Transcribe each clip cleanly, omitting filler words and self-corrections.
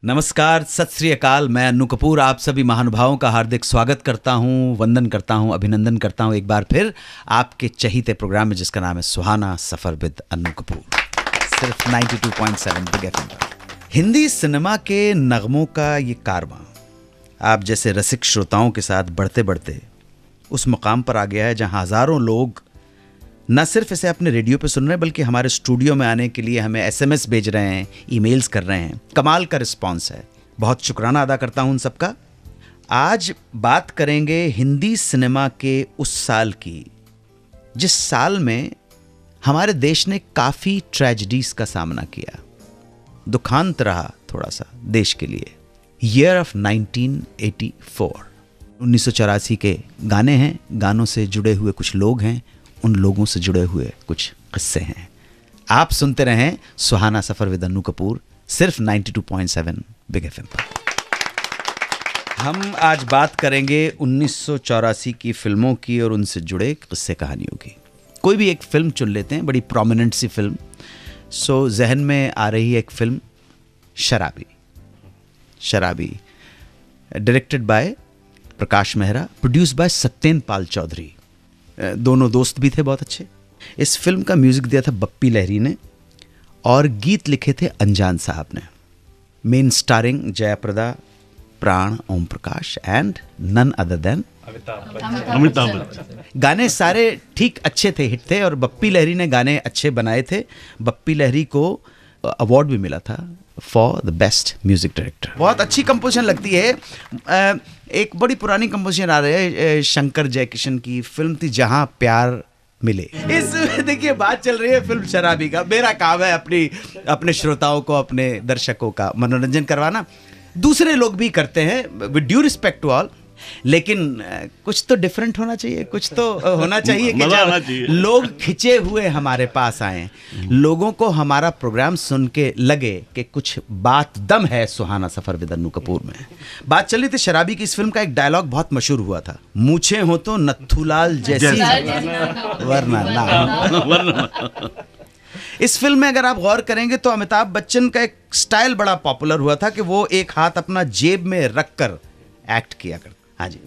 नमस्कार, सत श्री अकाल। मैं अन्नू कपूर आप सभी महानुभावों का हार्दिक स्वागत करता हूं, वंदन करता हूं, अभिनंदन करता हूं एक बार फिर आपके चहीते प्रोग्राम में जिसका नाम है सुहाना सफर विद अन्नू कपूर, सिर्फ 92.7 बिग एफएम पर। हिंदी सिनेमा के नगमों का ये कारवां आप जैसे रसिक श्रोताओं के साथ बढ़ते बढ़ते उस मुकाम पर आ गया है जहां हजारों लोग न सिर्फ इसे अपने रेडियो पे सुन रहे हैं बल्कि हमारे स्टूडियो में आने के लिए हमें एसएमएस भेज रहे हैं, ईमेल्स कर रहे हैं। कमाल का रिस्पांस है, बहुत शुक्राना अदा करता हूं उन सबका। आज बात करेंगे हिंदी सिनेमा के उस साल की जिस साल में हमारे देश ने काफ़ी ट्रेजेडीज का सामना किया, दुखांत रहा थोड़ा सा देश के लिए। ईयर ऑफ 1984, 1984 के गाने हैं, गानों से जुड़े हुए कुछ लोग हैं, उन लोगों से जुड़े हुए कुछ किस्से हैं। आप सुनते रहें सुहाना सफर विद अन्नू कपूर, सिर्फ 92.7 बिग एफएम पर। हम आज बात करेंगे 1984 की फिल्मों की और उनसे जुड़े किस्से कहानियों की। कोई भी एक फिल्म चुन लेते हैं, बड़ी प्रोमिनेंट सी फिल्म। सो जहन में आ रही है एक film Sharaabi, directed by Prakash Mehra, produce by Satyendra Pal Chaudhary. दोनों दोस्त भी थे बहुत अच्छे। इस फिल्म का म्यूजिक दिया था बप्पी लहरी ने और गीत लिखे थे अनजान साहब ने। Main starring Jayaprada, Pran, Om Prakash and none other than Amitabh Bachchan. गाने सारे ठीक अच्छे थे, हिट थे और बप्पी लहरी ने गाने अच्छे बनाए थे। बप्पी लहरी को अवार्ड भी मिला था for the best music director. बहुत अच्छी कंपोजिशन लगती है। एक बड़ी पुरानी कंपोजिशन आ रही है शंकर जयकिशन की, फिल्म थी जहां प्यार मिले। इस देखिए बात चल रही है फिल्म शराबी का। मेरा काम है अपने श्रोताओं को, अपने दर्शकों का मनोरंजन करवाना। दूसरे लोग भी करते हैं, with due respect to all, लेकिन कुछ तो डिफरेंट होना चाहिए, कुछ तो होना चाहिए कि जब लोग खिंचे हुए हमारे पास आए, लोगों को हमारा प्रोग्राम सुन के लगे कि कुछ बात दम है सुहाना सफर विद अन्नू कपूर में। बात चल रही थी शराबी की। इस फिल्म का एक डायलॉग बहुत मशहूर हुआ था, मूछें हो तो नत्थूलाल जैसी वरना ना। इस फिल्म में अगर आप गौर करेंगे तो अमिताभ बच्चन का एक स्टाइल बड़ा पॉपुलर हुआ था कि वो एक हाथ अपना जेब में रखकर एक्ट किया करते। हाँ जी,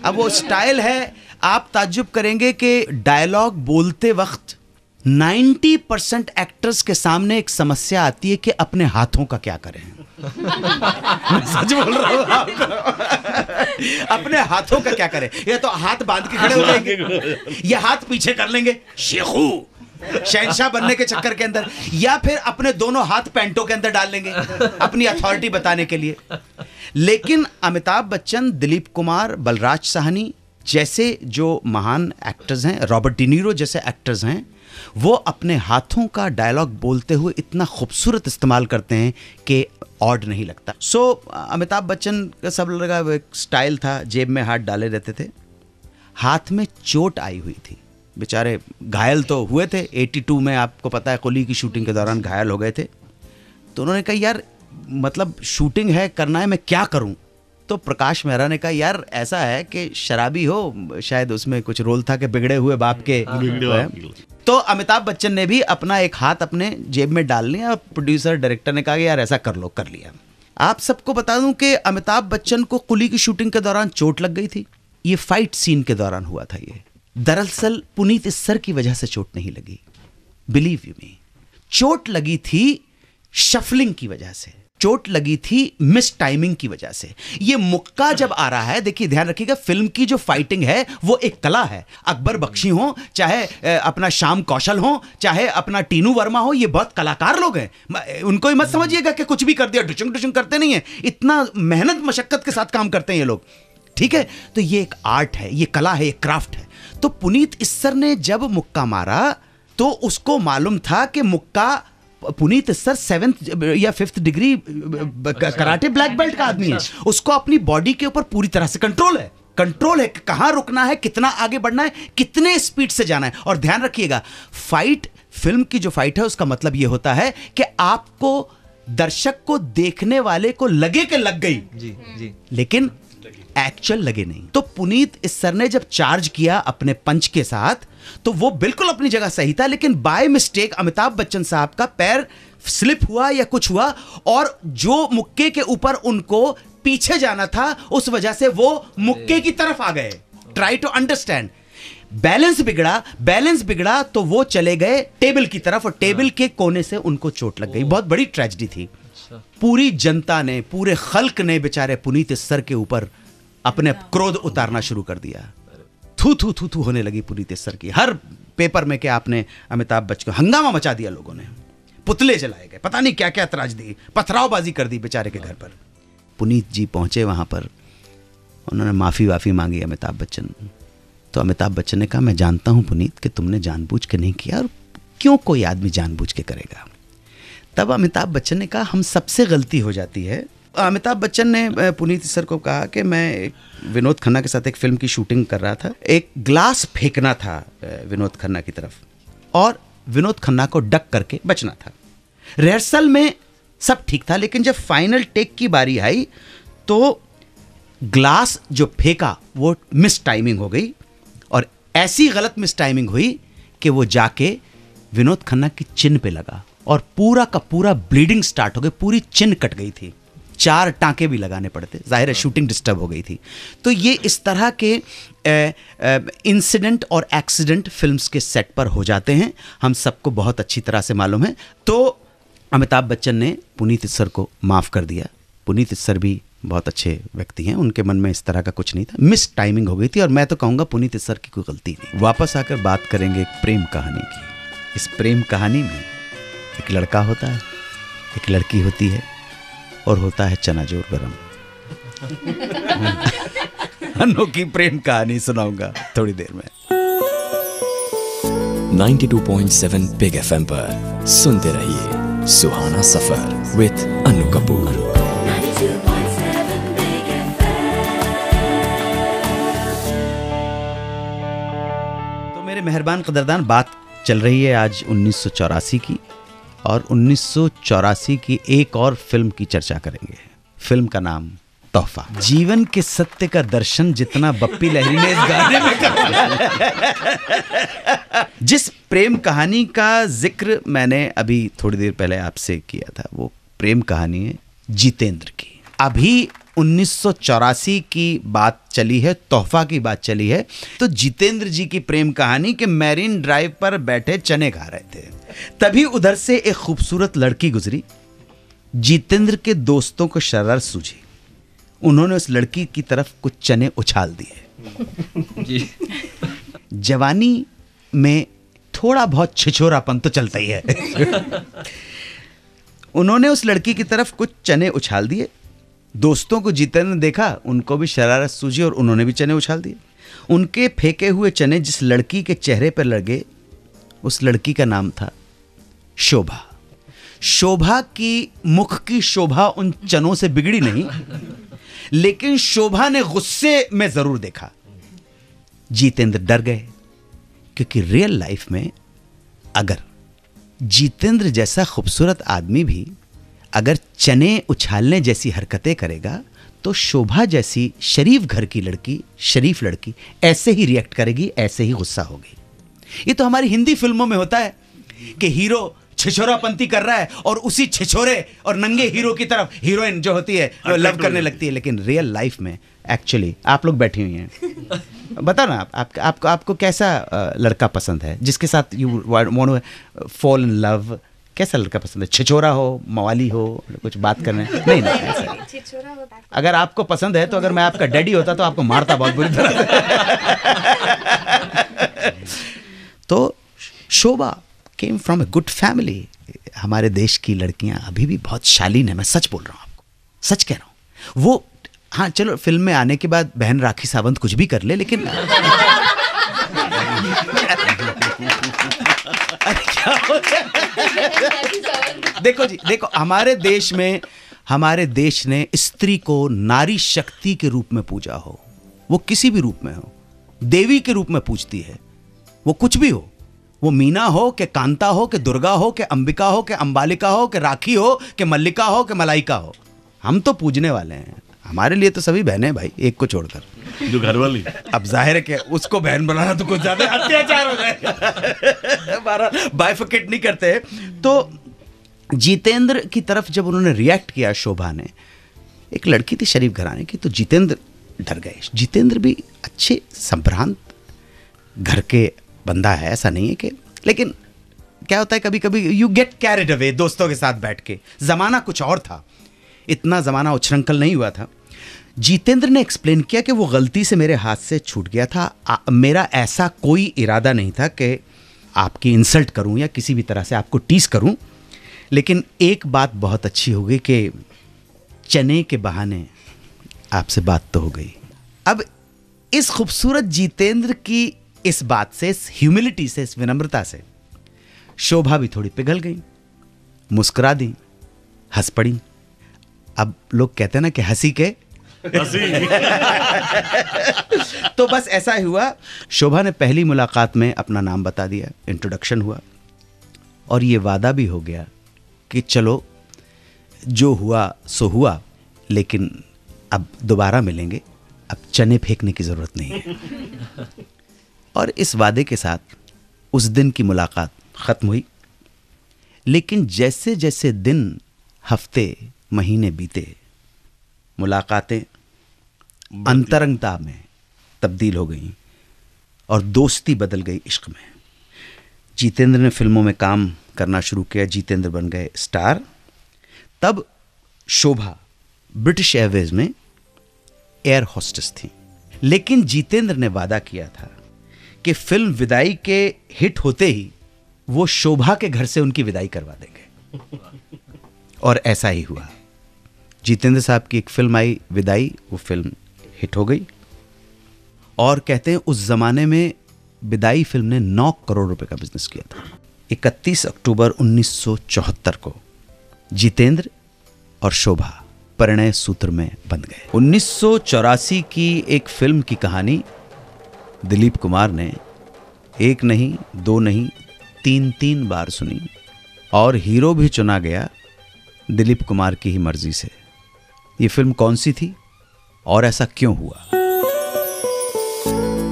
अब वो स्टाइल है। आप ताज्जुब करेंगे कि डायलॉग बोलते वक्त 90% एक्टर्स के सामने एक समस्या आती है कि अपने हाथों का क्या करें। मैं सच बोल रहा हूँ आपको। अपने हाथों का क्या करें? ये तो हाथ बांध के खड़े हो जाएंगे, ये हाथ पीछे कर लेंगे शेखू शहनशाह बनने के चक्कर के अंदर, या फिर अपने दोनों हाथ पैंटों के अंदर डाल लेंगे अपनी अथॉरिटी बताने के लिए। लेकिन अमिताभ बच्चन, दिलीप कुमार, बलराज साहनी जैसे जो महान एक्टर्स हैं, रॉबर्ट डिनीरो जैसे एक्टर्स हैं, वो अपने हाथों का डायलॉग बोलते हुए इतना खूबसूरत इस्तेमाल करते हैं कि ऑड नहीं लगता। सो अमिताभ बच्चन का सब लगा एक स्टाइल था, जेब में हाथ डाले रहते थे। हाथ में चोट आई हुई थी, बेचारे घायल तो हुए थे। 82 में आपको पता है कुली की शूटिंग के दौरान घायल हो गए थे। तो उन्होंने कहा यार मतलब शूटिंग है, करना है, मैं क्या करूं? तो प्रकाश मेहरा ने कहा यार ऐसा है कि शराबी हो, शायद उसमें कुछ रोल था कि बिगड़े हुए बाप के। तो अमिताभ बच्चन ने भी अपना एक हाथ अपने जेब में डाल लिया। प्रोड्यूसर डायरेक्टर ने कहा यार ऐसा कर लो, कर लिया। आप सबको बता दूं कि अमिताभ बच्चन को कुली की शूटिंग के दौरान चोट लग गई थी। ये फाइट सीन के दौरान हुआ था। ये दरअसल पुनीत इस्सर की वजह से चोट नहीं लगी, बिलीव यू मी। चोट लगी थी शफलिंग की वजह से, चोट लगी थी मिस टाइमिंग की वजह से। ये मुक्का जब आ रहा है, देखिए ध्यान रखिएगा, फिल्म की जो फाइटिंग है वो एक कला है। अकबर बख्शी हो, चाहे अपना श्याम कौशल हो, चाहे अपना टीनू वर्मा हो, ये बहुत कलाकार लोग हैं। उनको ही मत समझिएगा कि कुछ भी कर दिया, डुचुंग डुचुंग करते नहीं है। इतना मेहनत मशक्कत के साथ काम करते हैं ये लोग, ठीक है। तो ये एक आर्ट है, ये कला है, ये क्राफ्ट है। तो पुनीत इस्सर ने जब मुक्का मारा तो उसको मालूम था कि मुक्का, पुनीत इस्सर 7th या 5th degree karate black belt का आदमी है। उसको अपनी बॉडी के ऊपर पूरी तरह से कंट्रोल है कि कहां रुकना है, कितना आगे बढ़ना है, कितने स्पीड से जाना है। और ध्यान रखिएगा, फाइट, फिल्म की जो फाइट है उसका मतलब यह होता है कि आपको, दर्शक को, देखने वाले को लगे कि लग गई जी, लेकिन एक्चुअल लगे नहीं। तो पुनीत इस्सर ने जब चार्ज किया अपने पंच के साथ तो वो बिल्कुल अपनी जगह सही था, लेकिन बाय मिस्टेक अमिताभ बच्चन साहब का पैर स्लिप हुआ या कुछ हुआ, और जो मुक्के के ऊपर उनको पीछे जाना था उस वजह से वो मुक्के की तरफ आ गए। Try to understand. बैलेंस बिगड़ा तो वो चले गए टेबल की तरफ, और टेबल के कोने से उनको चोट लग गई। बहुत बड़ी ट्रेजेडी थी। पूरी जनता ने, पूरे खल्क ने बेचारे पुनीत सर के ऊपर अपने क्रोध उतारना शुरू कर दिया। थू थू थू थू होने लगी पुनीत सर की। हर पेपर में कि आपने अमिताभ बच्चन, हंगामा मचा दिया लोगों ने, पुतले जलाए गए, पता नहीं क्या क्या त्राजदी, पथरावबाजी कर दी बेचारे के घर पर। पुनीत जी पहुंचे वहां पर, उन्होंने माफी वाफी मांगी अमिताभ बच्चन। तो अमिताभ बच्चन ने कहा, मैं जानता हूं पुनीत कि तुमने जानबूझ के नहीं किया, और क्यों कोई आदमी जानबूझ के करेगा। तब अमिताभ बच्चन ने कहा, हम सबसे गलती हो जाती है। अमिताभ बच्चन ने पुनीत सर को कहा कि मैं विनोद खन्ना के साथ एक फिल्म की शूटिंग कर रहा था, एक ग्लास फेंकना था विनोद खन्ना की तरफ, और विनोद खन्ना को डक करके बचना था। रिहर्सल में सब ठीक था, लेकिन जब फाइनल टेक की बारी आई तो ग्लास जो फेंका वो मिस टाइमिंग हो गई, और ऐसी गलत मिस टाइमिंग हुई कि वो जाके विनोद खन्ना की चिन पे लगा, और पूरा का पूरा ब्लीडिंग स्टार्ट हो गई, पूरी चिन कट गई थी, 4 टांके भी लगाने पड़ते, जाहिर है शूटिंग डिस्टर्ब हो गई थी। तो ये इस तरह के इंसिडेंट और एक्सीडेंट फिल्म्स के सेट पर हो जाते हैं, हम सबको बहुत अच्छी तरह से मालूम है। तो अमिताभ बच्चन ने पुनीत सर को माफ़ कर दिया। पुनीत सर भी बहुत अच्छे व्यक्ति हैं, उनके मन में इस तरह का कुछ नहीं था, मिस टाइमिंग हो गई थी, और मैं तो कहूँगा पुनीत सर की कोई गलती नहीं। वापस आकर बात करेंगे एक प्रेम कहानी की। इस प्रेम कहानी में एक लड़का होता है, एक लड़की होती है, और होता है चनाजोर गरम। अनोखी प्रेम कहानी सुनाऊंगा थोड़ी देर में। 92.7 बिग एफएम पर सुनते रहिए सुहाना सफर विद अनु कपूर। तो मेरे मेहरबान कदरदान, बात चल रही है आज 1984 की, और 1984 की एक और फिल्म की चर्चा करेंगे। फिल्म का नाम तोहफा। जीवन के सत्य का दर्शन जितना बप्पी लहरी ने इस गाने में कहा। जिस प्रेम कहानी का जिक्र मैंने अभी थोड़ी देर पहले आपसे किया था, वो प्रेम कहानी है जितेंद्र की। अभी 1984 की बात चली है, तोहफा की बात चली है, तो जितेंद्र जी की प्रेम कहानी के मैरीन ड्राइव पर बैठे चने खा रहे थे, तभी उधर से एक खूबसूरत लड़की गुजरी। जितेंद्र के दोस्तों को शरारत सूझी, उन्होंने उस लड़की की तरफ कुछ चने उछाल दिए। जवानी में थोड़ा बहुत छिछोरापन तो चलता ही है। उन्होंने उस लड़की की तरफ कुछ चने उछाल दिए। दोस्तों को जितेंद्र ने देखा, उनको भी शरारत सूझी और उन्होंने भी चने उछाल दिए। उनके फेंके हुए चने जिस लड़की के चेहरे पर लगे, उस लड़की का नाम था शोभा। शोभा की मुख की शोभा उन चनों से बिगड़ी नहीं, लेकिन शोभा ने गुस्से में जरूर देखा। जितेंद्र डर गए, क्योंकि रियल लाइफ में अगर जितेंद्र जैसा खूबसूरत आदमी भी अगर चने उछालने जैसी हरकतें करेगा, तो शोभा जैसी शरीफ घर की लड़की, शरीफ लड़की ऐसे ही रिएक्ट करेगी, ऐसे ही गुस्सा होगी। ये तो हमारी हिंदी फिल्मों में होता है कि हीरो छिछोरापंती कर रहा है और उसी छिछोरे और नंगे हीरो की तरफ हीरोइन जो होती है लव करने लगती है। लेकिन रियल लाइफ में एक्चुअली आप लोग बैठी हुई हैं, बताओ ना आपको कैसा लड़का पसंद है जिसके साथ you want to fall in love? कैसा लड़का पसंद है? छिछोरा हो, मवाली हो, कुछ बात करने? नहीं ऐसा। अगर आपको पसंद है तो अगर मैं आपका डैडी होता तो आपको मारता बहुत बुरी तरह। तो Shobha came from a good family. हमारे देश की लड़कियां अभी भी बहुत शालीन है, मैं सच बोल रहा हूँ आपको, सच कह रहा हूँ। वो हाँ चलो फिल्म में आने के बाद बहन राखी सावंत कुछ भी कर ले, लेकिन देखो जी, देखो हमारे देश ने स्त्री को नारी शक्ति के रूप में पूजा हो, वो किसी भी रूप में हो, देवी के रूप में पूजती है, वो कुछ भी हो, वो मीना हो कि कांता हो कि दुर्गा हो कि अंबिका हो कि अंबालिका हो कि राखी हो कि मल्लिका हो कि मलाइका हो, हम तो पूजने वाले हैं। हमारे लिए तो सभी बहनें भाई, एक को छोड़कर, जो घर वाली। अब जाहिर है कि उसको बहन बनाना तो कुछ ज्यादा अत्याचार हो जाएगा। बाइफिकेट नहीं करते। तो जितेंद्र की तरफ जब उन्होंने रिएक्ट किया शोभा ने, एक लड़की थी शरीफ घराने की, तो जितेंद्र डर गए। जितेंद्र भी अच्छे संभ्रांत घर के बंदा है, ऐसा नहीं है कि, लेकिन क्या होता है कभी कभी यू गेट कैरिड अवे दोस्तों के साथ बैठ के। ज़माना कुछ और था, इतना ज़माना उछृंखल नहीं हुआ था। जितेंद्र ने एक्सप्लेन किया कि वो गलती से मेरे हाथ से छूट गया था, मेरा ऐसा कोई इरादा नहीं था कि आपकी इंसल्ट करूं या किसी भी तरह से आपको टीस करूं, लेकिन एक बात बहुत अच्छी हो गई कि चने के बहाने आपसे बात तो हो गई। अब इस खूबसूरत जितेंद्र की इस बात से, इस ह्यूमिलिटी से, इस विनम्रता से शोभा भी थोड़ी पिघल गई, मुस्कुरा दी, हंस पड़ी। अब लोग कहते हैं ना कि हंसी के तो बस ऐसा ही हुआ। शोभा ने पहली मुलाकात में अपना नाम बता दिया, इंट्रोडक्शन हुआ, और ये वादा भी हो गया कि चलो जो हुआ सो हुआ, लेकिन अब दोबारा मिलेंगे, अब चने फेंकने की ज़रूरत नहीं है। और इस वादे के साथ उस दिन की मुलाकात ख़त्म हुई। लेकिन जैसे जैसे दिन, हफ्ते, महीने बीते, मुलाकातें अंतरंगता में तब्दील हो गई और दोस्ती बदल गई इश्क में। जितेंद्र ने फिल्मों में काम करना शुरू किया, जितेंद्र बन गए स्टार। तब शोभा ब्रिटिश एयरवेज में एयर होस्टेस थी, लेकिन जितेंद्र ने वादा किया था कि फिल्म विदाई के हिट होते ही वो शोभा के घर से उनकी विदाई करवा देंगे, और ऐसा ही हुआ। जितेंद्र साहब की एक फिल्म आई विदाई, वो फिल्म हिट हो गई, और कहते हैं उस जमाने में विदाई फिल्म ने 9 करोड़ रुपए का बिजनेस किया था। 31 अक्टूबर 1974 को जितेंद्र और शोभा परिणय सूत्र में बंध गए। 1984 की एक फिल्म की कहानी दिलीप कुमार ने एक नहीं, दो नहीं, 3 बार सुनी, और हीरो भी चुना गया दिलीप कुमार की ही मर्जी से। ये फिल्म कौन सी थी और ऐसा क्यों हुआ?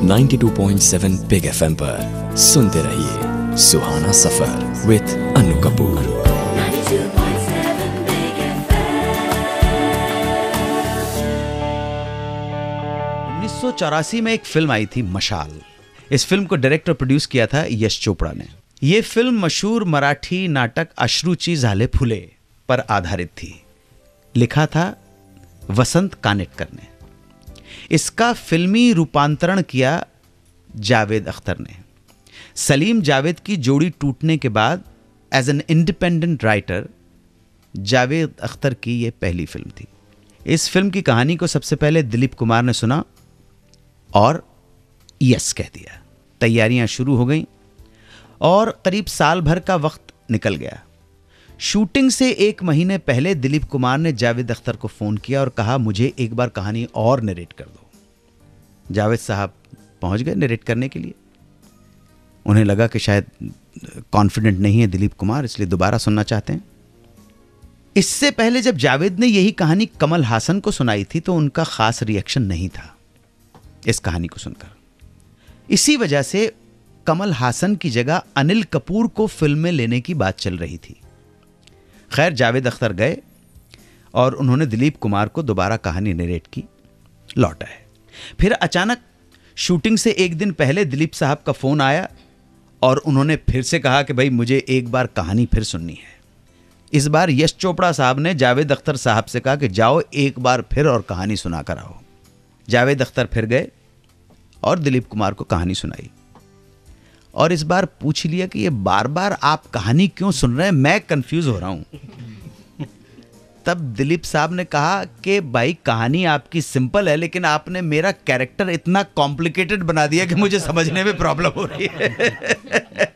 92.7 बिग FM पर सुनते रहिए सुहाना सफर विद अनु कपूर। 1984 में एक फिल्म आई थी मशाल। इस फिल्म को डायरेक्ट और प्रोड्यूस किया था यश चोपड़ा ने। यह फिल्म मशहूर मराठी नाटक अश्रूची झाले फुले पर आधारित थी। लिखा था वसंत कानेटकर ने। इसका फिल्मी रूपांतरण किया जावेद अख्तर ने। सलीम जावेद की जोड़ी टूटने के बाद as an independent writer Javed Akhtar की यह पहली फिल्म थी। इस फिल्म की कहानी को सबसे पहले दिलीप कुमार ने सुना और यस कह दिया। तैयारियां शुरू हो गईं और करीब साल भर का वक्त निकल गया। शूटिंग से 1 महीने पहले दिलीप कुमार ने जावेद अख्तर को फ़ोन किया और कहा मुझे एक बार कहानी और नरेट कर दो। जावेद साहब पहुंच गए नरेट करने के लिए। उन्हें लगा कि शायद कॉन्फिडेंट नहीं है दिलीप कुमार, इसलिए दोबारा सुनना चाहते हैं। इससे पहले जब जावेद ने यही कहानी कमल हासन को सुनाई थी तो उनका खास रिएक्शन नहीं था इस कहानी को सुनकर। इसी वजह से कमल हासन की जगह अनिल कपूर को फिल्म में लेने की बात चल रही थी। खैर जावेद अख्तर गए और उन्होंने दिलीप कुमार को दोबारा कहानी नरेट की, लौट आए। फिर अचानक शूटिंग से 1 दिन पहले दिलीप साहब का फ़ोन आया और उन्होंने फिर से कहा कि भाई मुझे एक बार कहानी फिर सुननी है। इस बार यश चोपड़ा साहब ने जावेद अख्तर साहब से कहा कि जाओ एक बार फिर और कहानी सुना कर आओ। जावेद अख्तर फिर गए और दिलीप कुमार को कहानी सुनाई और इस बार पूछ लिया कि ये बार बार आप कहानी क्यों सुन रहे हैं, मैं कंफ्यूज हो रहा हूं। तब दिलीप साहब ने कहा कि भाई कहानी आपकी सिंपल है लेकिन आपने मेरा कैरेक्टर इतना कॉम्प्लिकेटेड बना दिया कि मुझे समझने में प्रॉब्लम हो रही है।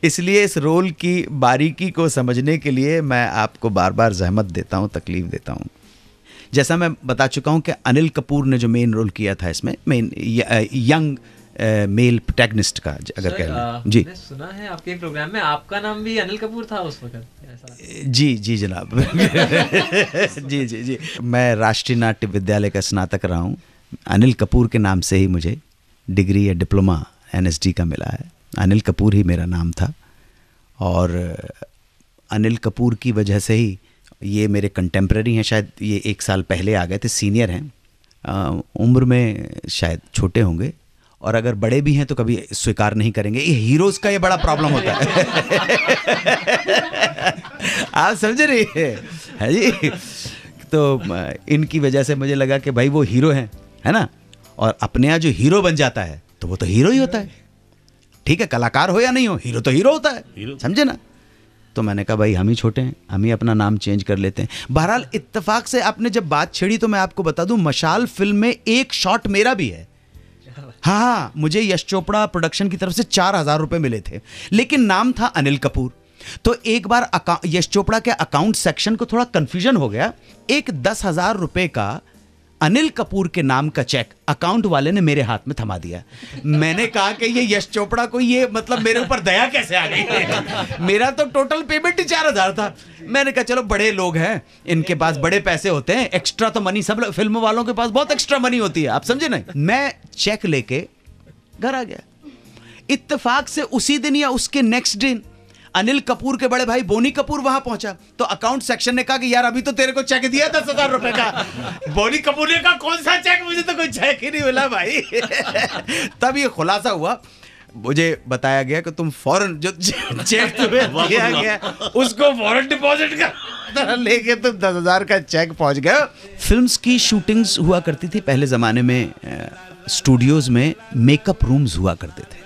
इसलिए इस रोल की बारीकी को समझने के लिए मैं आपको बार बार जहमत देता हूं, तकलीफ देता हूं। जैसा मैं बता चुका हूं कि अनिल कपूर ने जो मेन रोल किया था इसमें, मेन यंग मेल प्रोटैगनिस्ट का अगर कह लें। जी मैंने सुना है आपके प्रोग्राम में आपका नाम भी अनिल कपूर था उस वक्त, ऐसा? जी जी जनाब। जी जी जी, मैं राष्ट्रीय नाट्य विद्यालय का स्नातक रहा हूँ। अनिल कपूर के नाम से ही मुझे डिग्री या डिप्लोमा NSD का मिला है। अनिल कपूर ही मेरा नाम था और अनिल कपूर की वजह से ही, ये मेरे कंटेम्प्रेरी हैं, शायद ये 1 साल पहले आ गए थे, सीनियर हैं, उम्र में शायद छोटे होंगे, और अगर बड़े भी हैं तो कभी स्वीकार नहीं करेंगे। ये हीरोज़ का ये बड़ा प्रॉब्लम होता है। आप समझ रही है जी। तो इनकी वजह से मुझे लगा कि भाई वो हीरो हैं, है ना, और अपने यहाँ जो हीरो बन जाता है तो वो तो हीरो ही होता है। ठीक है, कलाकार हो या नहीं हो, हीरो तो हीरो होता है, समझे ना। तो मैंने कहा भाई हम ही छोटे हैं, हम ही अपना नाम चेंज कर लेते हैं। बहरहाल इत्तेफाक से आपने जब बात छेड़ी तो मैं आपको बता दूं, मशाल फिल्म में एक शॉट मेरा भी है। हाँ, मुझे यश चोपड़ा प्रोडक्शन की तरफ से 4,000 रुपए मिले थे, लेकिन नाम था अनिल कपूर। तो एक बार यश चोपड़ा के अकाउंट सेक्शन को थोड़ा कंफ्यूजन हो गया। एक 10,000 रुपए का अनिल कपूर के नाम का चेक अकाउंट वाले ने मेरे हाथ में थमा दिया। मैंने कहा कि ये यश चोपड़ा को ये मतलब मेरे ऊपर दया कैसे आ गई। मेरा तो टोटल पेमेंट ही 4,000 था। मैंने कहा चलो बड़े लोग हैं, इनके पास बड़े पैसे होते हैं, एक्स्ट्रा तो मनी, सब फिल्म वालों के पास बहुत एक्स्ट्रा मनी होती है, आप समझे ना। मैं चेक लेके घर आ गया। इत्तेफाक से उसी दिन या उसके नेक्स्ट दिन अनिल कपूर के बड़े भाई बोनी कपूर वहां पहुंचा, तो अकाउंट सेक्शन ने कहा कि यार अभी तो तेरे को चेक दिया 10,000 रुपए का। बोनी कपूर ने कहा कौन सा चेक, मुझे तो कोई चेक ही नहीं मिला भाई। तब ये खुलासा हुआ, मुझे बताया गया कि तुम फौरन जो चेक तुम्हें दिया गया उसको फौरन डिपॉजिट कर लेके तुम 10,000 का चेक पहुंच गए। फिल्म्स की शूटिंग्स हुआ करती थी पहले जमाने में, स्टूडियोज में मेकअप रूम्स हुआ करते थे,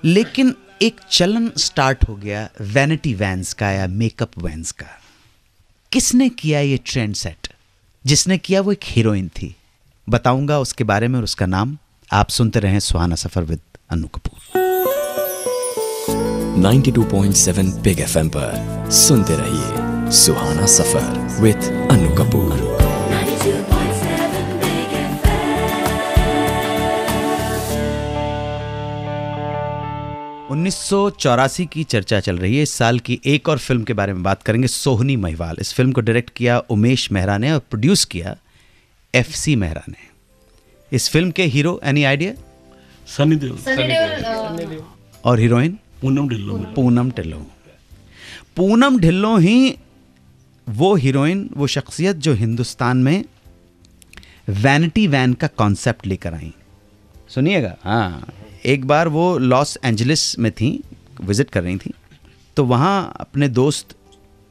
लेकिन एक चलन स्टार्ट हो गया वैनिटी वैन्स का या मेकअप वैन्स का। किसने किया ये ट्रेंड सेट? जिसने किया वो एक हीरोइन थी, बताऊंगा उसके बारे में और उसका नाम। आप सुनते रहें Suhana Safar with Annu Kapoor. 92.7 Big FM पर सुनते रहिए सुहाना सफर विद अन्नू कपूर। 1984 की चर्चा चल रही है। इस साल की एक और फिल्म के बारे में बात करेंगे, सोहनी महिवाल। इस फिल्म को डायरेक्ट किया उमेश मेहरा ने और प्रोड्यूस किया FC मेहरा ने। इस फिल्म के hero any idea? Sunny Deol और हीरोइन पूनम ढिल्लों। पूनम ढिल्लों ही वो हीरोइन, वो शख्सियत जो हिंदुस्तान में वैनिटी वैन का कॉन्सेप्ट लेकर आई। सुनिएगा, हाँ, एक बार वो लॉस एंजलिस में थी, विजिट कर रही थी, तो वहाँ अपने दोस्त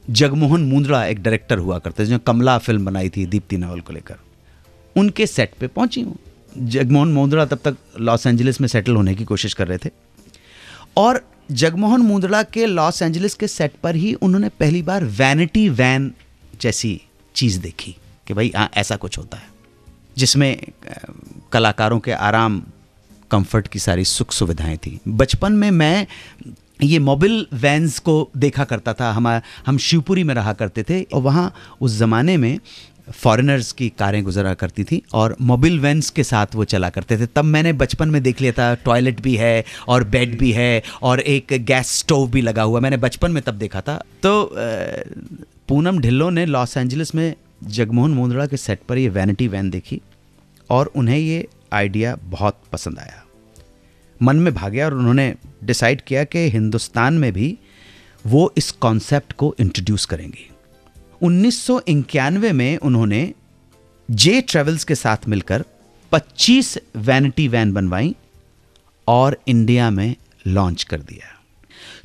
जगमोहन मुंद्रा एक डायरेक्टर हुआ करते जो कमला फिल्म बनाई थी दीप्ति नावल को लेकर, उनके सेट पे पहुंची हूँ। जगमोहन मुंद्रा तब तक लॉस एंजलिस में सेटल होने की कोशिश कर रहे थे, और जगमोहन मुंद्रा के लॉस एंजलिस के सेट पर ही उन्होंने पहली बार वैनिटी वैन जैसी चीज़ देखी कि भाई हाँ ऐसा कुछ होता है, जिसमें कलाकारों के आराम, कंफर्ट की सारी सुख सुविधाएं थी। बचपन में मैं ये मोबिल वैन्स को देखा करता था। हम शिवपुरी में रहा करते थे और वहाँ उस ज़माने में फॉरेनर्स की कारें गुजरा करती थी और मोबिल वैन्स के साथ वो चला करते थे। तब मैंने बचपन में देख लिया था, टॉयलेट भी है और बेड भी है और एक गैस स्टोव भी लगा हुआ, मैंने बचपन में तब देखा था। तो पूनम ढिल्लों ने लॉस एंजलिस में जगमोहन मुंद्रा के सेट पर ये वैनिटी वैन देखी और उन्हें ये आइडिया बहुत पसंद आया, मन में भा गया और उन्होंने डिसाइड किया कि हिंदुस्तान में भी वो इस कॉन्सेप्ट को इंट्रोड्यूस करेंगे। 1991 में उन्होंने जे ट्रेवल्स के साथ मिलकर 25 वैनिटी वैन बनवाई और इंडिया में लॉन्च कर दिया।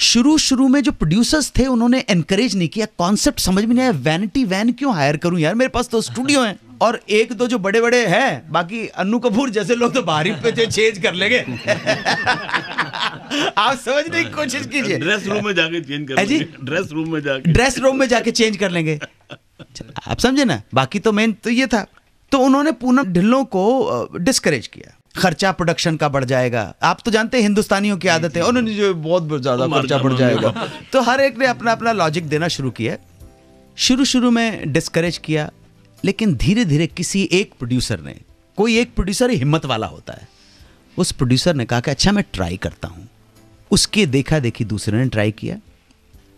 शुरू में जो प्रोड्यूसर्स थे उन्होंने एनकरेज नहीं किया, कॉन्सेप्ट समझ में नहीं आया, वैनिटी वैन क्यों हायर करूं यार, मेरे पास तो स्टूडियो है और एक दो जो बड़े बड़े हैं, बाकी अन्नू कपूर जैसे लोग तो बाहरी पे चेंज कर लेंगे। आप समझने की कोशिश कीजिए, ड्रेस रूम में जाके चेंज कर लेंगे, ड्रेस रूम में जाके चेंज कर लेंगे। आप समझे ना, बाकी तो मेन तो ये था। तो उन्होंने पूनम ढिल्लों को डिस्करेज किया, खर्चा प्रोडक्शन का बढ़ जाएगा, आप तो जानते हैं हिंदुस्तानियों की आदत है, उन्होंने जो बहुत ज्यादा खर्चा बढ़ जाएगा। तो हर एक ने अपना अपना लॉजिक देना शुरू किया। शुरू में डिस्करेज किया, लेकिन धीरे धीरे किसी एक प्रोड्यूसर ने, कोई एक प्रोड्यूसर हिम्मत वाला होता है, उस प्रोड्यूसर ने कहा कि अच्छा मैं ट्राई करता हूं। उसके देखा देखी दूसरे ने ट्राई किया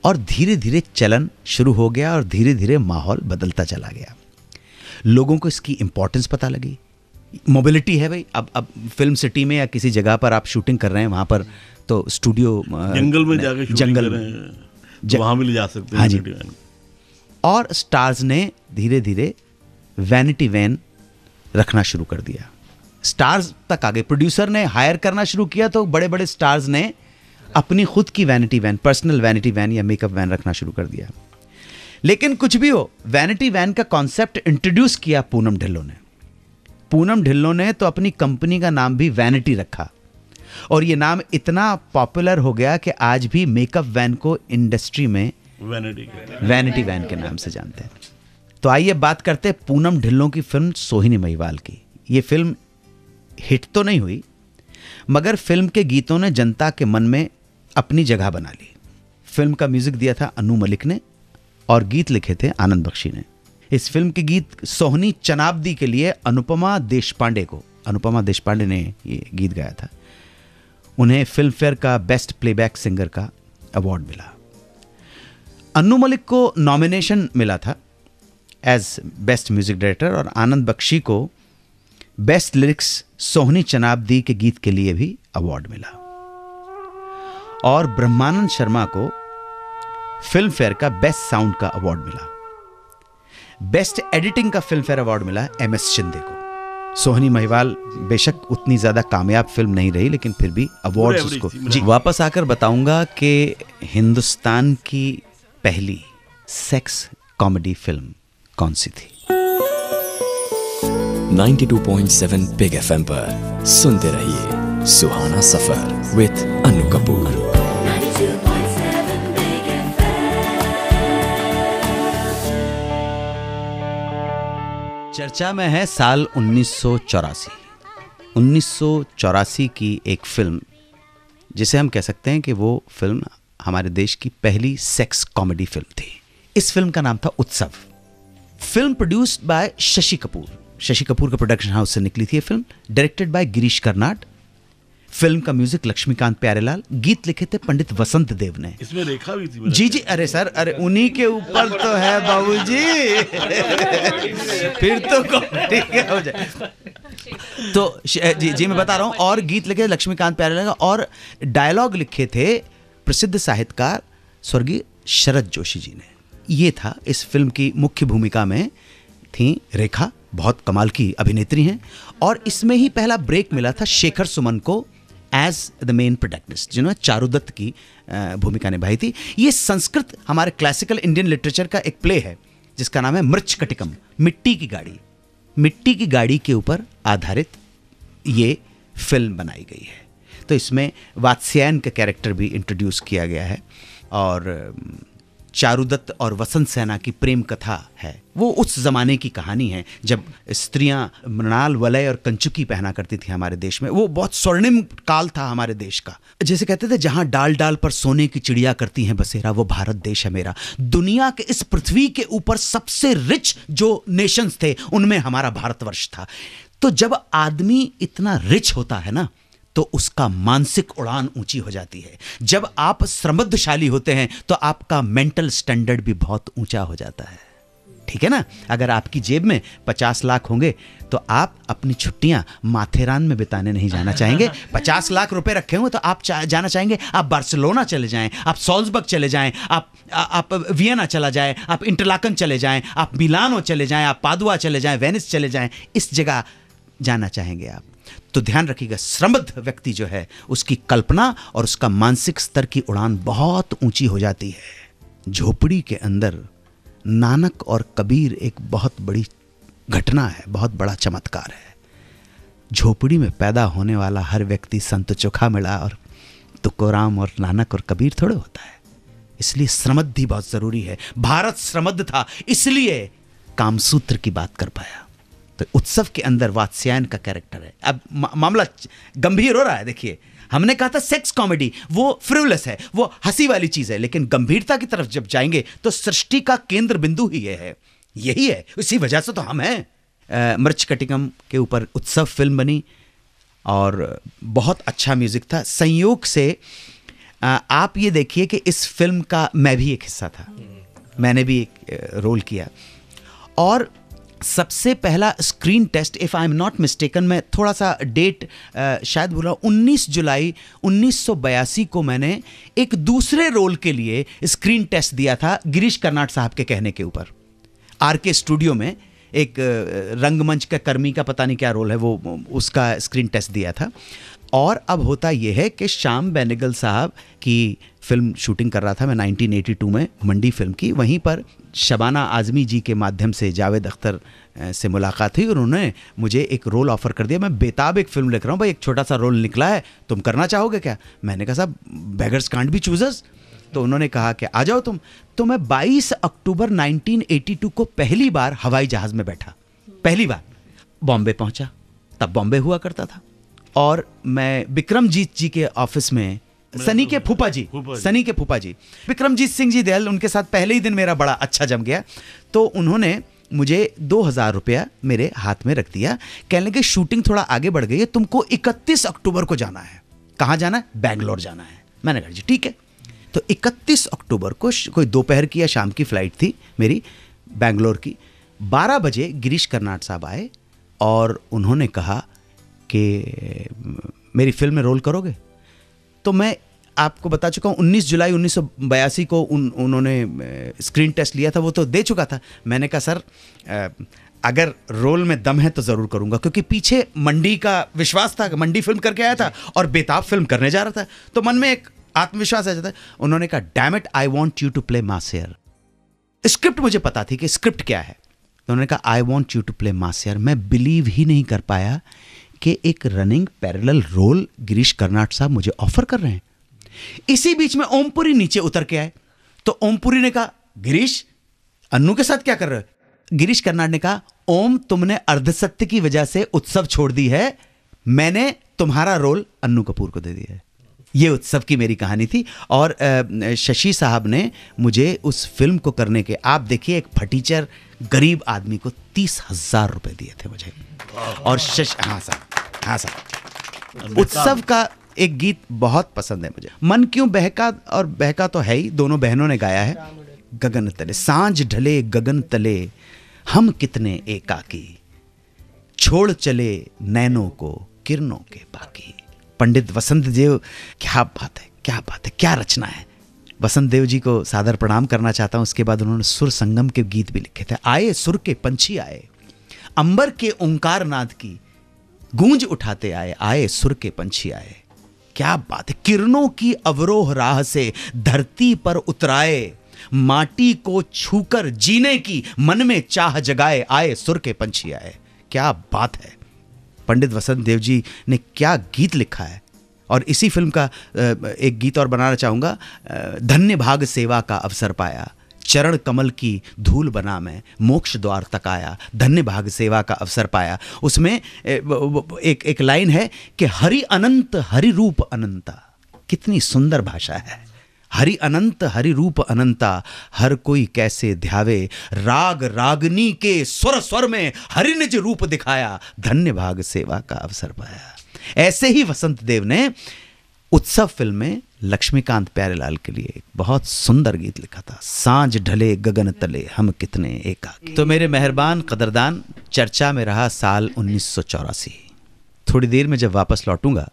और धीरे धीरे चलन शुरू हो गया और धीरे धीरे माहौल बदलता चला गया। लोगों को इसकी इंपॉर्टेंस पता लगी, मोबिलिटी है भाई। अब फिल्म सिटी में या किसी जगह पर आप शूटिंग कर रहे हैं, वहां पर तो स्टूडियो जंगल में जाके जंगल में वहां भी ले जा सकते हैं। हाँ जी। और स्टार्स ने धीरे धीरे वैनिटी वैन रखना शुरू कर दिया, स्टार्स तक आ गए। प्रोड्यूसर ने हायर करना शुरू किया तो बड़े बड़े स्टार्स ने अपनी खुद की vanity van, personal vanity van या मेकअप वैन रखना शुरू कर दिया। लेकिन कुछ भी हो, वैनिटी वैन का कॉन्सेप्ट इंट्रोड्यूस किया पूनम ढिल्लों ने। पूनम ढिल्लों ने तो अपनी कंपनी का नाम भी वैनिटी रखा, और ये नाम इतना पॉपुलर हो गया कि आज भी मेकअप वैन को इंडस्ट्री में वैनिटी वैन के नाम से जानते हैं। तो आइए बात करते हैं पूनम ढिल्लों की फिल्म सोहिनी महिवाल की। ये फिल्म हिट तो नहीं हुई, मगर फिल्म के गीतों ने जनता के मन में अपनी जगह बना ली। फिल्म का म्यूजिक दिया था अनु मलिक ने और गीत लिखे थे आनंद बख्शी ने। इस फिल्म के गीत सोहनी चनाब्दी के लिए अनुपमा देशपांडे ने ये गीत गाया था। उन्हें फिल्म फेयर का बेस्ट प्लेबैक सिंगर का अवार्ड मिला। अनु मलिक को नॉमिनेशन मिला था एज बेस्ट म्यूजिक डायरेक्टर, और आनंद बख्शी को बेस्ट लिरिक्स सोहनी चनाब्दी के गीत के लिए भी अवार्ड मिला। और ब्रह्मानंद शर्मा को फिल्म फेयर का बेस्ट साउंड का अवार्ड मिला। बेस्ट एडिटिंग का फिल्म फेयर अवार्ड मिला MS शिंदे को। सोहनी महिवाल बेशक उतनी ज्यादा कामयाब फिल्म नहीं रही, लेकिन फिर भी अवार्ड्स उसको। जी, वापस आकर बताऊंगा कि हिंदुस्तान की पहली सेक्स कॉमेडी फिल्म कौन सी थी। 92.7 बिग FM पर सुनते रहिए सुहाना सफर विद अनु कपूर। चर्चा में है साल 1984। 1984 की एक फिल्म जिसे हम कह सकते हैं कि वो फिल्म हमारे देश की पहली सेक्स कॉमेडी फिल्म थी। इस फिल्म का नाम था उत्सव। Film produced by Shashi Kapoor का प्रोडक्शन हाउस से निकली थी ये film. Directed by Girish Karnad. Film का म्यूजिक लक्ष्मीकांत प्यारेलाल, गीत लिखे थे पंडित वसंत देव ने। इसमें रेखा भी थी। जी, अरे सर, अरे उन्हीं के ऊपर तो है बाबूजी। फिर तो कॉमेडी हो जाए। तो जी मैं बता रहा हूं। और गीत लिखे लक्ष्मीकांत प्यारेलाल का, और डायलॉग लिखे थे प्रसिद्ध साहित्यकार स्वर्गीय शरद जोशी जी ने। ये था इस फिल्म की मुख्य भूमिका में थी रेखा, बहुत कमाल की अभिनेत्री हैं। और इसमें ही पहला ब्रेक मिला था शेखर सुमन को एज द मेन प्रोटैगनिस्ट, जिन्होंने चारुदत्त की भूमिका निभाई थी। ये संस्कृत हमारे क्लासिकल इंडियन लिटरेचर का एक प्ले है जिसका नाम है मृच्छकटिकम, मिट्टी की गाड़ी। मिट्टी की गाड़ी के ऊपर आधारित ये फिल्म बनाई गई है। तो इसमें वात्स्यायन का कैरेक्टर भी इंट्रोड्यूस किया गया है, और चारुदत्त और वसंत सेना की प्रेम कथा है। वो उस जमाने की कहानी है जब स्त्रियां मृणाल, वलय और कंचुकी पहना करती थी हमारे देश में। वो बहुत स्वर्णिम काल था हमारे देश का। जैसे कहते थे, जहां डाल डाल पर सोने की चिड़िया करती हैं बसेरा, वो भारत देश है मेरा। दुनिया के इस पृथ्वी के ऊपर सबसे रिच जो नेशंस थे उनमें हमारा भारतवर्ष था। तो जब आदमी इतना रिच होता है ना, तो उसका मानसिक उड़ान ऊंची हो जाती है। जब आप समृद्धशाली होते हैं तो आपका मेंटल स्टैंडर्ड भी बहुत ऊंचा हो जाता है। ठीक है ना। अगर आपकी जेब में 50 लाख होंगे तो आप अपनी छुट्टियां माथेरान में बिताने नहीं जाना चाहेंगे। 50 लाख रुपए रखे होंगे तो आप जाना चाहेंगे, आप बार्सिलोना चले जाएं, आप सॉल्जबर्ग चले जाएं, आप वियना चला जाएं, आप इंटरलाकन चले जाएं, आप मिलानो चले जाएं, आप पादुआ चले जाएं, वेनिस चले जाएं। इस जगह जाना चाहेंगे आप। तो ध्यान रखिएगा, समृद्ध व्यक्ति जो है उसकी कल्पना और उसका मानसिक स्तर की उड़ान बहुत ऊंची हो जाती है। झोपड़ी के अंदर नानक और कबीर एक बहुत बड़ी घटना है, बहुत बड़ा चमत्कार है। झोपड़ी में पैदा होने वाला हर व्यक्ति संत चोखा मिला और तुकोराम और नानक और कबीर थोड़े होता है। इसलिए समृद्धि बहुत जरूरी है। भारत समृद्ध था, इसलिए कामसूत्र की बात कर पाया। तो उत्सव के अंदर वात्स्यायन का कैरेक्टर है। अब मामला गंभीर हो रहा है। देखिए, हमने कहा था सेक्स कॉमेडी वो फ्रिवलेस है, वो हंसी वाली चीज है, लेकिन गंभीरता की तरफ जब जाएंगे तो सृष्टि का केंद्र बिंदु ही यही है। इसी वजह से तो हम हैं। मृच्छकटिकम के ऊपर उत्सव फिल्म बनी और बहुत अच्छा म्यूजिक था। संयोग से आप ये देखिए कि इस फिल्म का मैं भी एक हिस्सा था, मैंने भी एक रोल किया। और सबसे पहला screen test, if I am not mistaken, मैं थोड़ा सा डेट शायद भूला, 19 जुलाई 1982 को मैंने एक दूसरे रोल के लिए स्क्रीन टेस्ट दिया था गिरीश कर्नाड साहब के कहने के ऊपर। आरके स्टूडियो में एक रंगमंच का कर्मी का पता नहीं क्या रोल है, वो उसका स्क्रीन टेस्ट दिया था। और अब होता यह है कि श्याम बेनेगल साहब की फिल्म शूटिंग कर रहा था मैं 1982 में, मंडी फिल्म की। वहीं पर शबाना आज़मी जी के माध्यम से जावेद अख्तर से मुलाकात हुई और उन्होंने मुझे एक रोल ऑफ़र कर दिया। मैं बेताब एक फ़िल्म लिख रहा हूँ भाई, एक छोटा सा रोल निकला है, तुम करना चाहोगे क्या? मैंने कहा साहब बेगर्स कांट बी चूजर्स। तो उन्होंने कहा कि आ जाओ तुम। तो मैं 22 अक्टूबर 1982 को पहली बार हवाई जहाज़ में बैठा, पहली बार बॉम्बे पहुंचा। तब बॉम्बे हुआ करता था और मैं विक्रमजीत जी के ऑफिस में, सनी के फूफा जी विक्रमजीत सिंह जी दयाल, उनके साथ पहले ही दिन मेरा बड़ा अच्छा जम गया। तो उन्होंने मुझे 2000 रुपया मेरे हाथ में रख दिया, कहने लगे शूटिंग थोड़ा आगे बढ़ गई है, तुमको 31 अक्टूबर को जाना है। कहाँ जाना है? बैंगलोर जाना है। मैंने कहा जी ठीक है। तो 31 अक्टूबर को कोई दोपहर की या शाम की फ़्लाइट थी मेरी बैंगलोर की। 12 बजे गिरीश कर्नाड साहब आए और उन्होंने कहा कि मेरी फिल्म में रोल करोगे? तो मैं आपको बता चुका हूँ 19 जुलाई 1982 को उन्होंने स्क्रीन टेस्ट लिया था, वो तो दे चुका था। मैंने कहा सर अगर रोल में दम है तो ज़रूर करूँगा, क्योंकि पीछे मंडी का विश्वास था, मंडी फिल्म करके आया था और बेताब फिल्म करने जा रहा था, तो मन में एक आत्मविश्वास आ जाता है। उन्होंने कहा damn it I want you to play मासियर। स्क्रिप्ट मुझे पता थी कि स्क्रिप्ट क्या है। तो उन्होंने कहा I want you to play मासियर। मैं बिलीव ही नहीं कर पाया कि एक running parallel role Girish Karnad साहब मुझे ऑफर कर रहे हैं। इसी बीच में ओमपुरी नीचे उतर के आए। तो ओमपुरी ने कहा गिरीश अन्नू के साथ क्या कर रहे हो? गिरीश कर्नाड ने कहा ओम तुमने अर्धसत्य की वजह से उत्सव छोड़ दी है, मैंने तुम्हारा रोल अन्नू कपूर को दे दिया है। ये उत्सव की मेरी कहानी थी। और शशि साहब ने मुझे उस फिल्म को करने के, आप देखिए एक फटीचर गरीब आदमी को 30,000 रुपए दिए थे मुझे। और हाँ साहब उत्सव का एक गीत बहुत पसंद है मुझे, मन क्यों बहका, और बहका तो है ही, दोनों बहनों ने गाया है। गगन तले सांझ ढले गगन तले हम कितने एकाकी, छोड़ चले नैनों को किरणों के बाकी। पंडित वसंत देव, क्या बात है, क्या बात है, क्या रचना है। वसंत देव जी को सादर प्रणाम करना चाहता हूँ। उसके बाद उन्होंने सुर संगम के गीत भी लिखे थे। आए सुर के पंछी आए, अंबर के ओंकार नाद की गूंज उठाते आए, आए सुर के पंछी आए। क्या बात है। किरणों की अवरोह राह से धरती पर उतराए, माटी को छूकर जीने की मन में चाह जगाए, आए सुर के पंछी आए। क्या बात है। पंडित वसंत देव जी ने क्या गीत लिखा है। और इसी फिल्म का एक गीत और बनाना चाहूँगा, धन्य भाग सेवा का अवसर पाया, चरण कमल की धूल बना मैं, मोक्ष द्वार तक आया, धन्य भाग सेवा का अवसर पाया। उसमें एक लाइन है कि हरि अनंत हरि रूप अनंता। कितनी सुंदर भाषा है। हरि अनंत हरि रूप अनंता, हर कोई कैसे ध्यावे, राग रागनी के स्वर स्वर में हरि निज रूप दिखाया, धन्य भाग सेवा का अवसर पाया। ऐसे ही वसंत देव ने उत्सव फिल्म में लक्ष्मीकांत प्यारेलाल के लिए एक बहुत सुंदर गीत लिखा था, सांझ ढले गगन तले हम कितने एकाकी। तो मेरे मेहरबान कदरदान, चर्चा में रहा साल 1984। थोड़ी देर में जब वापस लौटूंगा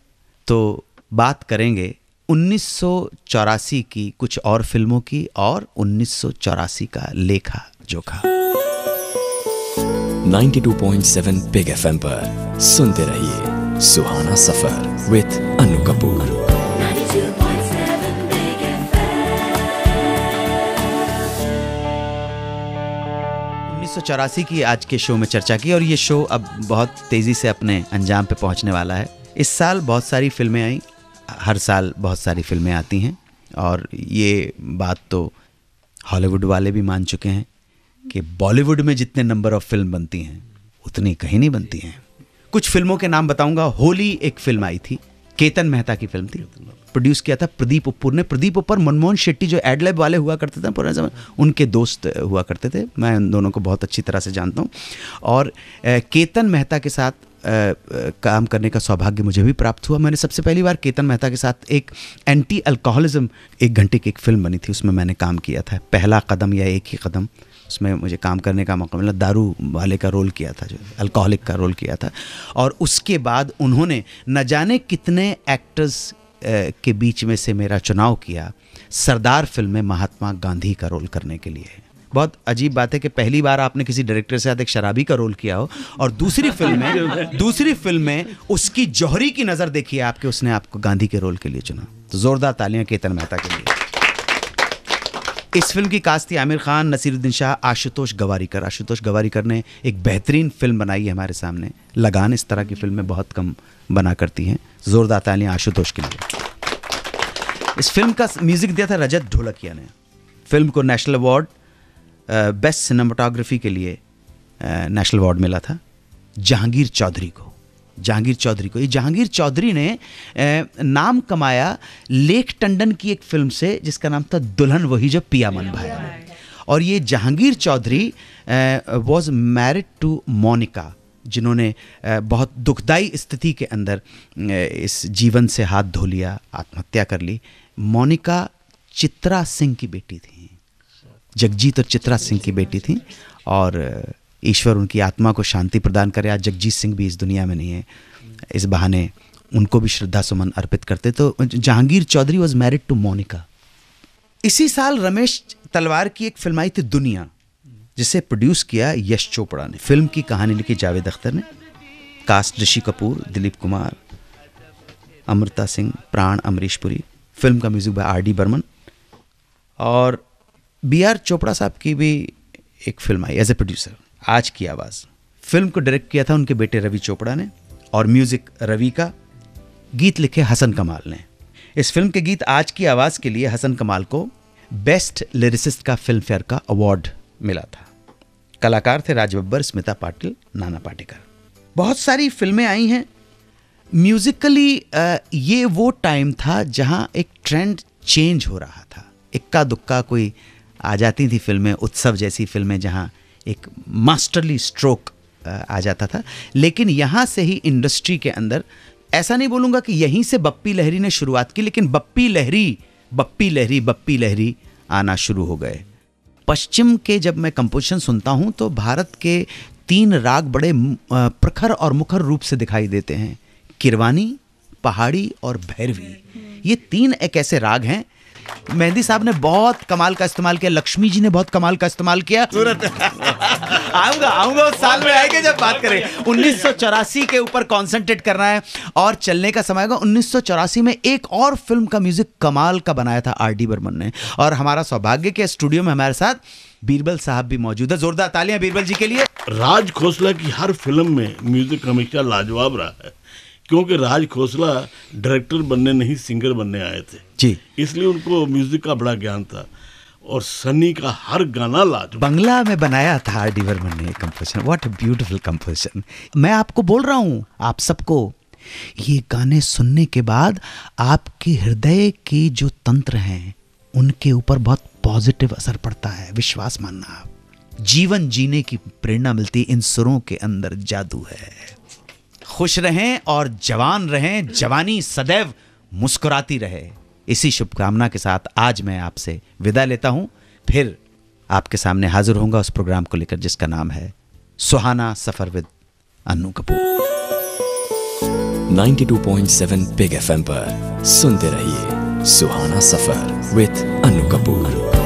तो बात करेंगे 1984 की कुछ और फिल्मों की और 1984 का लेखा जोखा। 92.7 बिग FM पर सुनते रहिए सुहाना सफर विद अनु कपूर। 1984 की आज के शो में चर्चा की और ये शो अब बहुत तेज़ी से अपने अंजाम पे पहुंचने वाला है। इस साल बहुत सारी फिल्में आई, हर साल बहुत सारी फिल्में आती हैं और ये बात तो हॉलीवुड वाले भी मान चुके हैं कि बॉलीवुड में जितने नंबर ऑफ फिल्म बनती हैं उतनी कहीं नहीं बनती हैं। कुछ फिल्मों के नाम बताऊंगा। होली एक फिल्म आई थी, केतन मेहता की फिल्म थी, प्रोड्यूस किया था प्रदीप उप्पुर ने। प्रदीप उप्पुर मनमोहन शेट्टी जो एडलैब वाले हुआ करते थे पुराने समय, उनके दोस्त हुआ करते थे। मैं उन दोनों को बहुत अच्छी तरह से जानता हूँ। और केतन मेहता के साथ काम करने का सौभाग्य मुझे भी प्राप्त हुआ। मैंने सबसे पहली बार केतन मेहता के साथ एक एंटी अल्कोहलिज्म 1 घंटे की एक फिल्म बनी थी, उसमें मैंने काम किया था। पहला कदम या एक ही कदम, उसमें मुझे काम करने का मौका मिला। दारू वाले का रोल किया था, जो अल्कोहलिक का रोल किया था। और उसके बाद उन्होंने न जाने कितने एक्टर्स के बीच में से मेरा चुनाव किया सरदार फिल्म में महात्मा गांधी का रोल करने के लिए। बहुत अजीब बात है कि पहली बार आपने किसी डायरेक्टर से साथ एक शराबी का रोल किया हो और दूसरी फिल्म में उसकी जौहरी की नज़र देखी है आपके, उसने आपको गांधी के रोल के लिए चुना। तो जोरदार तालियां केतन मेहता के लिए। इस फिल्म की कास्ट थी आमिर खान, नसीरुद्दीन शाह, आशुतोष गवारीकर। आशुतोष गवारीकर ने एक बेहतरीन फिल्म बनाई है हमारे सामने, लगान। इस तरह की फिल्में बहुत कम बना करती हैं। जोरदार तालियां आशुतोष के लिए। इस फिल्म का म्यूजिक दिया था रजत ढोलकिया ने। फिल्म को नेशनल अवार्ड बेस्ट सिनेमाटोग्राफी के लिए नेशनल अवार्ड मिला था जहांगीर चौधरी को। ये जहांगीर चौधरी ने नाम कमाया लेख टंडन की एक फिल्म से जिसका नाम था दुल्हन वही जो पिया मन भाया। और ये Jahangir Chaudhary was married to Monica, जिन्होंने बहुत दुखदाई स्थिति के अंदर इस जीवन से हाथ धो लिया, आत्महत्या कर ली। मोनिका चित्रा सिंह की बेटी थी, जगजीत और चित्रा सिंह की बेटी थी। और ईश्वर उनकी आत्मा को शांति प्रदान करे। आज जगजीत सिंह भी इस दुनिया में नहीं है, इस बहाने उनको भी श्रद्धा सुमन अर्पित करते। तो Jahangir Chaudhary was married to Monica. इसी साल रमेश तलवार की एक फिल्म आई थी दुनिया, जिसे प्रोड्यूस किया यश चोपड़ा ने। फिल्म की कहानी लिखी जावेद अख्तर ने। कास्ट ऋषि कपूर, दिलीप कुमार, अमृता सिंह, प्राण, अमरीश पुरी। फिल्म का म्यूजिक बाय आर.डी. बर्मन। और बी.आर. चोपड़ा साहब की भी एक फिल्म आई as a producer, Aaj Ki आवाज़। फिल्म को डायरेक्ट किया था उनके बेटे रवि चोपड़ा ने और म्यूजिक रवि का, गीत लिखे हसन कमाल ने। इस फिल्म के गीत आज की आवाज़ के लिए हसन कमाल को बेस्ट लिरिसिस्ट का फिल्म फेयर का अवार्ड मिला था। कलाकार थे राज बब्बर, स्मिता पाटिल, नाना पाटेकर। बहुत सारी फिल्में आई हैं। म्यूजिकली ये वो टाइम था जहाँ एक ट्रेंड चेंज हो रहा था। इक्का दुक्का कोई आ जाती थी फिल्में, उत्सव जैसी फिल्में जहाँ एक मास्टरली स्ट्रोक आ जाता था। लेकिन यहाँ से ही इंडस्ट्री के अंदर, ऐसा नहीं बोलूँगा कि यहीं से बप्पी लहरी ने शुरुआत की, लेकिन बप्पी लहरी आना शुरू हो गए। पश्चिम के जब मैं कंपोजिशन सुनता हूँ तो भारत के 3 राग बड़े प्रखर और मुखर रूप से दिखाई देते हैं, किरवानी, पहाड़ी और भैरवी। ये 3 एक ऐसे राग हैं। मेहंदी साहब ने बहुत कमाल का इस्तेमाल किया, लक्ष्मी जी ने बहुत कमाल का इस्तेमाल किया। आऊंगा उस साल में आएंगे जब बात करें। 1984 के ऊपर कॉन्सेंट्रेट करना है और चलने का समय होगा। 1984 में एक और फिल्म का म्यूजिक कमाल का बनाया था आर.डी. बर्मन ने। और हमारा सौभाग्य के स्टूडियो में हमारे साथ बीरबल साहब भी मौजूद है। जोरदार तालियां बीरबल जी के लिए। राज खोसला की हर फिल्म में म्यूजिक हमेशा लाजवाब रहा है, क्योंकि राज खोसला डायरेक्टर बनने नहीं सिंगर बनने आए थे जी, इसलिए उनको म्यूजिक का बड़ा ज्ञान था। और सनी का हर गाना लाजवाब। बंगला में बनाया था आर.डी. बर्मन ने composition. What a beautiful composition. मैं आपको बोल रहा हूँ, आप सबको, ये गाने सुनने के बाद आपके हृदय के जो तंत्र हैं उनके ऊपर बहुत पॉजिटिव असर पड़ता है। विश्वास मानना, आप जीवन जीने की प्रेरणा मिलती। इन सुरों के अंदर जादू है। खुश रहें और जवान रहें, जवानी सदैव मुस्कुराती रहे। इसी शुभकामना के साथ आज मैं आपसे विदा लेता हूं। फिर आपके सामने हाजिर होऊंगा उस प्रोग्राम को लेकर जिसका नाम है Suhana Safar with Annu Kapoor. 92.7 Big FM पर सुनते रहिए सुहाना सफर विद अन्नू कपूर।